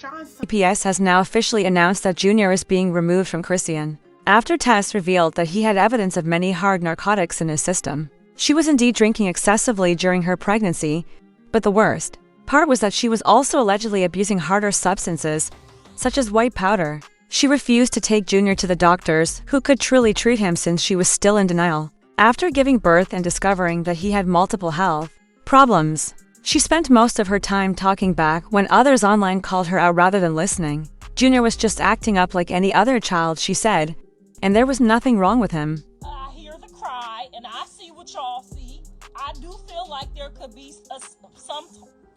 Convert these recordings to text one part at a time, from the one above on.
CPS has now officially announced that Jr. is being removed from Chrisean, after tests revealed that he had evidence of many hard narcotics in his system. She was indeed drinking excessively during her pregnancy, but the worst part was that she was also allegedly abusing harder substances, such as white powder. She refused to take Jr. to the doctors who could truly treat him since she was still in denial. After giving birth and discovering that he had multiple health problems, she spent most of her time talking back when others online called her out rather than listening. Jr. was just acting up like any other child, she said, and there was nothing wrong with him. I hear the cry and I see what y'all see. I do feel like there could be some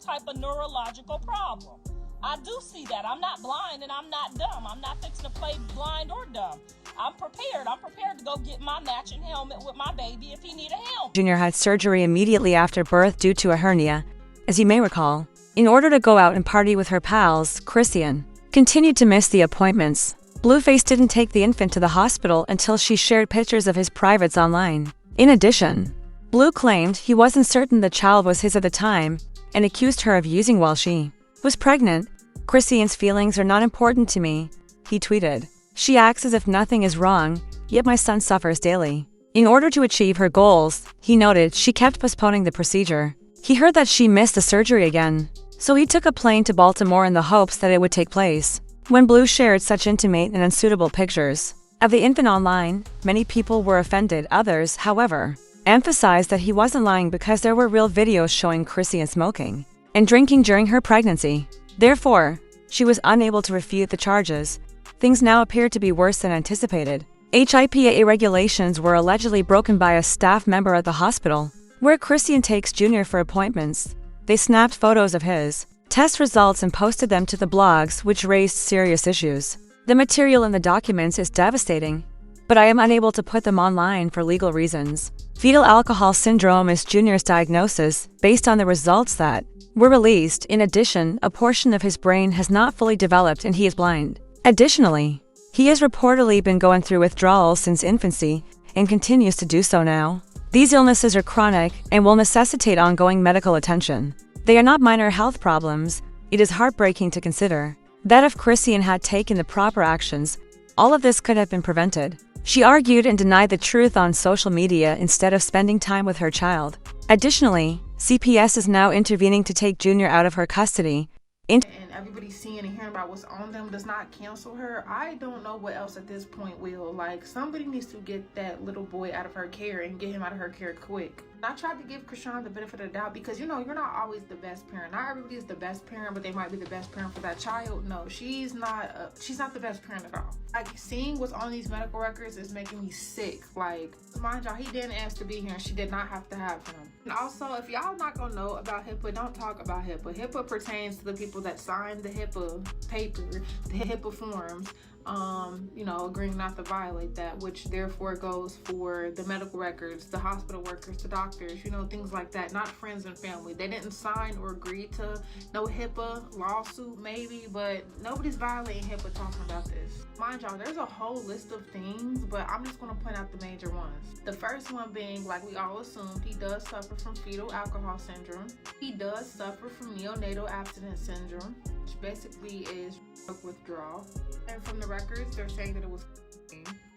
type of neurological problem. I do see that. I'm not blind and I'm not dumb. I'm not fixing to play blind or dumb. I'm prepared. I'm prepared to go get my matching helmet with my baby if he need a helmet. Jr. had surgery immediately after birth due to a hernia. As you may recall, in order to go out and party with her pals, Chrisean continued to miss the appointments. Blueface didn't take the infant to the hospital until she shared pictures of his privates online. In addition, Blue claimed he wasn't certain the child was his at the time and accused her of using while she was pregnant. Chrisean's feelings are not important to me, he tweeted. She acts as if nothing is wrong, yet my son suffers daily. In order to achieve her goals, he noted, she kept postponing the procedure. He heard that she missed the surgery again, so he took a plane to Baltimore in the hopes that it would take place. When Blue shared such intimate and unsuitable pictures of the infant online, many people were offended. Others, however, emphasized that he wasn't lying because there were real videos showing Chrisean smoking and drinking during her pregnancy. Therefore, she was unable to refute the charges. Things now appear to be worse than anticipated. HIPAA regulations were allegedly broken by a staff member at the hospital, where Chrisean takes Jr. for appointments. They snapped photos of his test results and posted them to the blogs, which raised serious issues. The material in the documents is devastating, but I am unable to put them online for legal reasons. Fetal alcohol syndrome is Jr.'s diagnosis, based on the results that were released. In addition, a portion of his brain has not fully developed and he is blind. Additionally, he has reportedly been going through withdrawals since infancy and continues to do so now. These illnesses are chronic and will necessitate ongoing medical attention. They are not minor health problems. It is heartbreaking to consider that if Chrisean had taken the proper actions, all of this could have been prevented. She argued and denied the truth on social media instead of spending time with her child. Additionally, CPS is now intervening to take Jr. out of her custody. And everybody seeing and hearing about what's on them does not cancel her. I don't know what else at this point will. Like, somebody needs to get that little boy out of her care and get him out of her care quick. I tried to give Chrisean the benefit of the doubt because, you know, you're not always the best parent. Not everybody is the best parent, but they might be the best parent for that child. No, she's not the best parent at all. Like, seeing what's on these medical records is making me sick. Like, mind y'all, he didn't ask to be here and she did not have to have him. And also, if y'all not gonna know about HIPAA, don't talk about HIPAA. HIPAA pertains to the people that signed the HIPAA paper, the HIPAA forms, you know, agreeing not to violate that, which therefore goes for the medical records, the hospital workers, the doctors, you know, things like that, not friends and family. They didn't sign or agree to no HIPAA lawsuit maybe, but nobody's violating HIPAA talking about this. Mind y'all, there's a whole list of things, but I'm just going to point out the major ones. The first one being, like we all assumed, he does suffer from fetal alcohol syndrome. He does suffer from neonatal abstinence syndrome, which basically is withdrawal. And from the records, they're saying that it was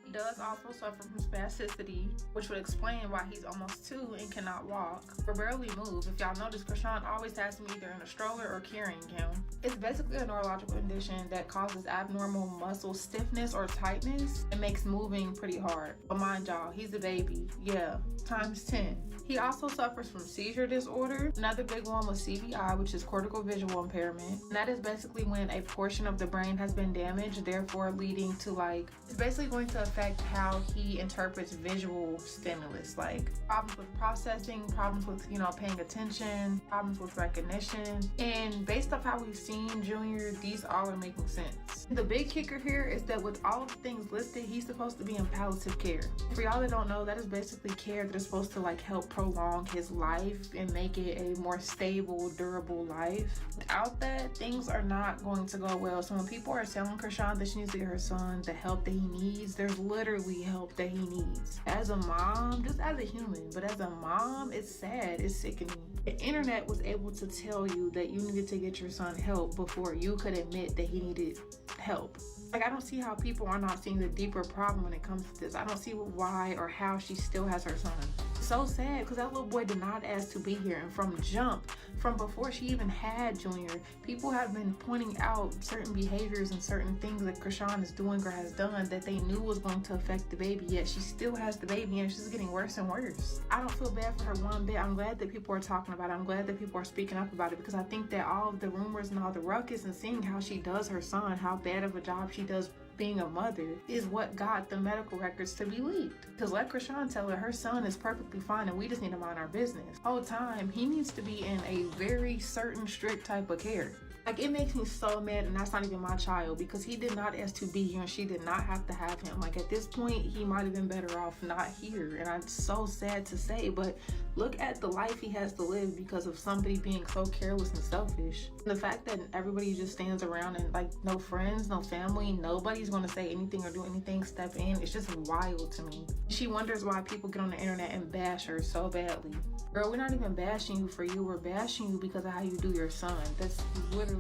He does also suffer from spasticity, which would explain why he's almost 2 and cannot walk or barely move. If y'all notice, Chrisean always has him either in a stroller or carrying him. It's basically a neurological condition that causes abnormal muscle stiffness or tightness and makes moving pretty hard. But mind y'all, he's a baby. Yeah, times 10. He also suffers from seizure disorder. Another big one was CVI, which is cortical visual impairment. And that is basically when a portion of the brain has been damaged, therefore leading to, like, it's basically going to affect how he interprets visual stimulus, like problems with processing, problems with, you know, paying attention, problems with recognition. And based off how we've seen Junior, these all are making sense. The big kicker here is that with all of the things listed, he's supposed to be in palliative care. For y'all that don't know, that is basically care that is supposed to, like, help prolong his life and make it a more stable, durable life. Without that, things are not going to go well. So when people are telling Chrisean that she needs to get her son the help that he needs, there's literally help that he needs. As a mom, just as a human, but as a mom, it's sad, it's sickening. The internet was able to tell you that you needed to get your son help before you could admit that he needed help. Like, I don't see how people are not seeing the deeper problem when it comes to this. I don't see why or how she still has her son. So sad, because that little boy did not ask to be here. And from jump, from before she even had Junior, people have been pointing out certain behaviors and certain things that Chrisean is doing or has done that they knew was going to affect the baby, yet she still has the baby and she's getting worse and worse. I don't feel bad for her one bit. I'm glad that people are talking about it. I'm glad that people are speaking up about it, because I think that all of the rumors and all the ruckus and seeing how she does her son, how bad of a job she does being a mother, is what got the medical records to be leaked. Because let Chrisean tell her son is perfectly fine and we just need to mind our business. Whole time, he needs to be in a very certain strict type of care. Like, it makes me so mad, and that's not even my child, because he did not ask to be here and she did not have to have him. Like, at this point, he might have been better off not here, and I'm so sad to say, but look at the life he has to live because of somebody being so careless and selfish. And the fact that everybody just stands around and, like, no friends, no family, nobody's gonna say anything or do anything, step in, it's just wild to me. She wonders why people get on the internet and bash her so badly. Girl, we're not even bashing you for you, we're bashing you because of how you do your son. That's literally...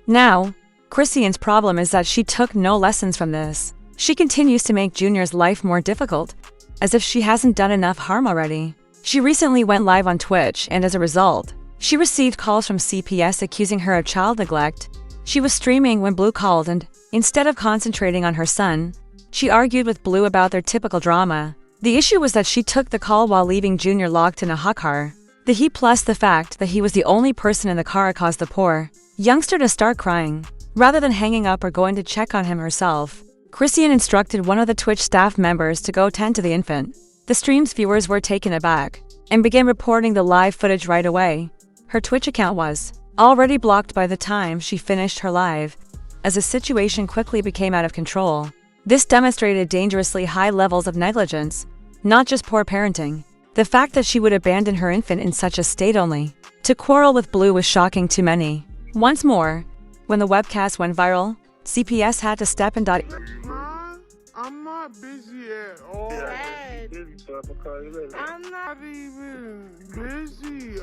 Now, Chrisean's problem is that she took no lessons from this. She continues to make Junior's life more difficult, as if she hasn't done enough harm already. She recently went live on Twitch, and as a result, she received calls from CPS accusing her of child neglect. She was streaming when Blue called, and instead of concentrating on her son, she argued with Blue about their typical drama. The issue was that she took the call while leaving Junior locked in a hot car. The heat plus the fact that he was the only person in the car caused the poor youngster to start crying. Rather than hanging up or going to check on him herself, Chrisean instructed one of the Twitch staff members to go tend to the infant. The stream's viewers were taken aback and began reporting the live footage right away. Her Twitch account was already blocked by the time she finished her live, as the situation quickly became out of control. This demonstrated dangerously high levels of negligence, not just poor parenting. The fact that she would abandon her infant in such a state only to quarrel with Blue was shocking to many. Once more, when the webcast went viral, CPS had to step in. I'm not busy at all. Dad, I'm not even busy.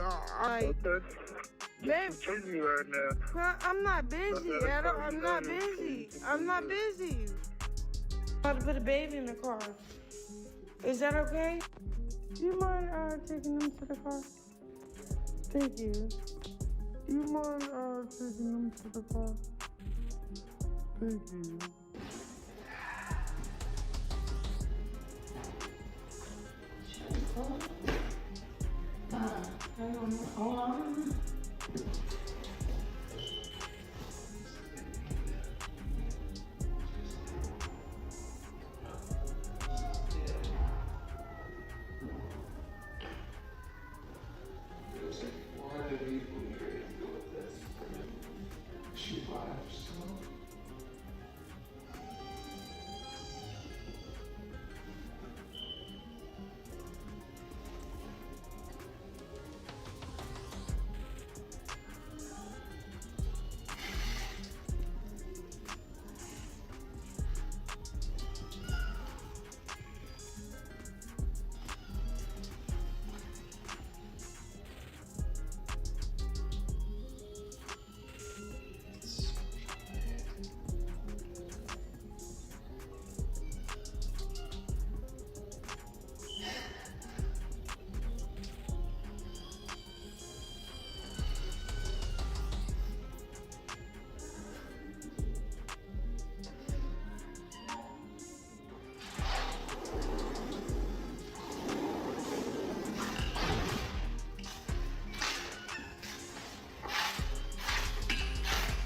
Babe, busy right now. I'm not busy at all. I'm not busy. I'm not busy. I'm about to put a baby in the car. Is that okay? Do you mind taking them to the car? Thank you. Do you mind taking them to the car? Thank you. Hold on.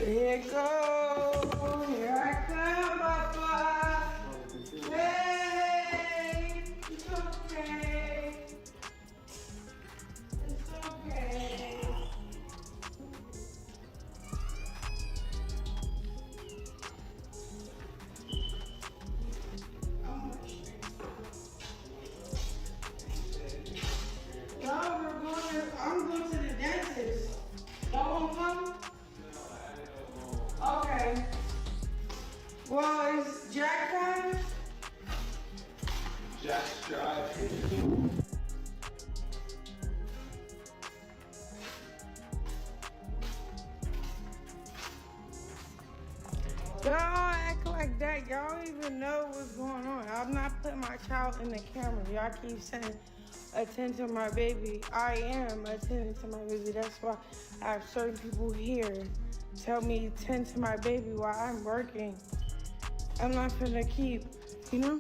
Here it goes. Here I come, Papa. Hey, it's okay. It's okay. I'm going to the dentist. Y'all won't come? Okay. Well, is Jack coming? Jack's driving. Y'all act like that. Y'all don't even know what's going on. I'm not putting my child in the camera. Y'all keep saying, attend to my baby. I am attending to my baby. That's why I have certain people here tell me tend to my baby while I'm working. I'm not gonna keep, you know?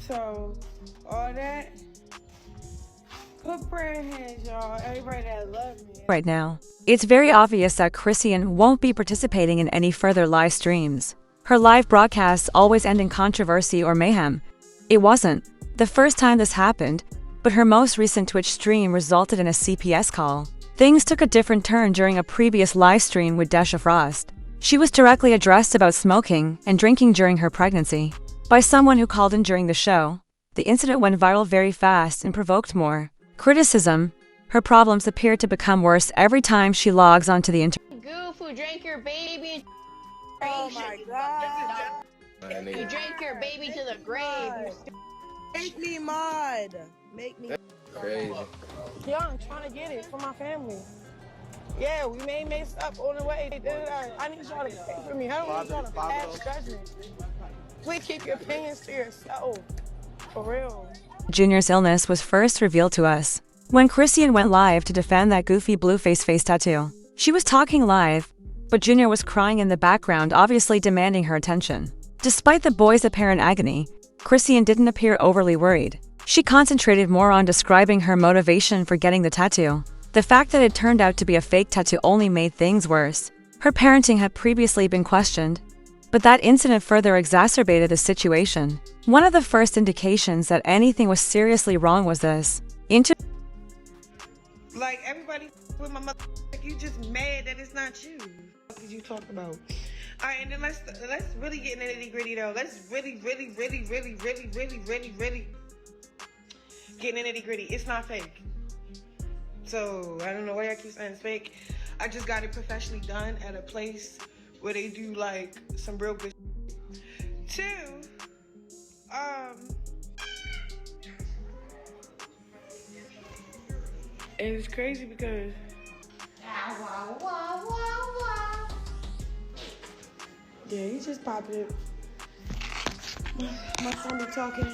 So, all that, put prayer in hands, y'all. Everybody that loves me. Right now, it's very obvious that Chrisean won't be participating in any further live streams. Her live broadcasts always end in controversy or mayhem. It wasn't the first time this happened, but her most recent Twitch stream resulted in a CPS call. Things took a different turn during a previous live stream with Desha Frost. She was directly addressed about smoking and drinking during her pregnancy by someone who called in during the show. The incident went viral very fast and provoked more criticism. Her problems appear to become worse every time she logs onto the internet. Goof who drank your baby. Oh my god. You drank your baby to the grave. Make me mod. Make me Crazy. Yeah, I'm trying to get it for my family. Yeah, we may mess up on the way. I need y'all to pray for me. I don't need y'all to pass judgment. Please keep your opinions to yourself. For real. Junior's illness was first revealed to us when Chrisean went live to defend that goofy blue face tattoo. She was talking live, but Junior was crying in the background, obviously demanding her attention. Despite the boy's apparent agony, Chrisean didn't appear overly worried. She concentrated more on describing her motivation for getting the tattoo. The fact that it turned out to be a fake tattoo only made things worse. Her parenting had previously been questioned, but that incident further exacerbated the situation. One of the first indications that anything was seriously wrong was this. Like everybody with my mother, like you just mad that it's not you. What did you talk about? All right, and then let's really get in the nitty gritty though. Let's really get in the nitty gritty. It's not fake. So I don't know why I keep saying it's fake. I just got it professionally done at a place where they do like some real good shit. Two, and it's crazy because yeah, he just popped it. My son be talking.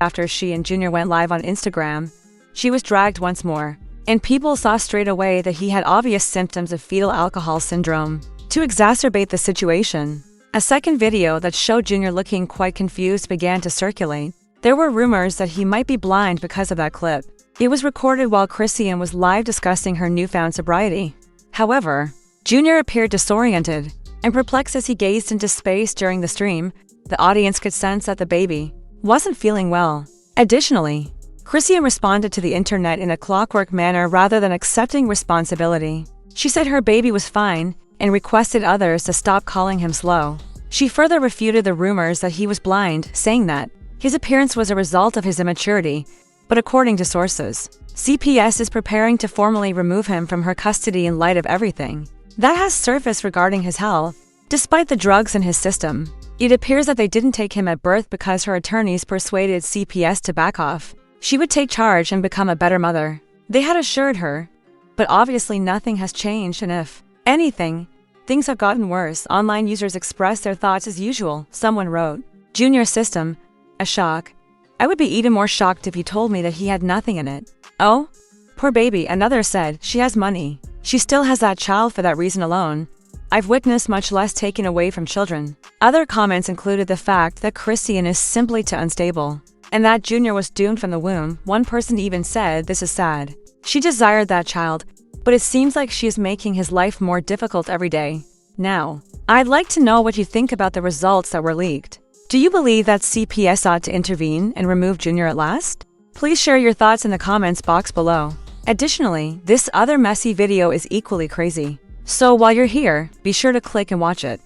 After she and Junior went live on Instagram, she was dragged once more, and people saw straight away that he had obvious symptoms of fetal alcohol syndrome. To exacerbate the situation, a second video that showed Junior looking quite confused began to circulate. There were rumors that he might be blind because of that clip. It was recorded while Chrisean was live discussing her newfound sobriety. However, Junior appeared disoriented and perplexed as he gazed into space during the stream. The audience could sense that the baby wasn't feeling well. Additionally, Chrisean responded to the internet in a clockwork manner rather than accepting responsibility. She said her baby was fine and requested others to stop calling him slow. She further refuted the rumors that he was blind, saying that his appearance was a result of his immaturity, but according to sources, CPS is preparing to formally remove him from her custody in light of everything that has surfaced regarding his health. Despite the drugs in his system, it appears that they didn't take him at birth because her attorneys persuaded CPS to back off. She would take charge and become a better mother, they had assured her. But obviously nothing has changed, and if anything, things have gotten worse. Online users expressed their thoughts as usual. Someone wrote, "Junior's system, a shock. I would be even more shocked if you told me that he had nothing in it. Oh, poor baby." Another said, "She has money. She still has that child for that reason alone. I've witnessed much less taken away from children." Other comments included the fact that Chrisean is simply too unstable, and that Junior was doomed from the womb. One person even said, "This is sad. She desired that child, but it seems like she is making his life more difficult every day." Now, I'd like to know what you think about the results that were leaked. Do you believe that CPS ought to intervene and remove Junior at last? Please share your thoughts in the comments box below. Additionally, this other messy video is equally crazy. So while you're here, be sure to click and watch it.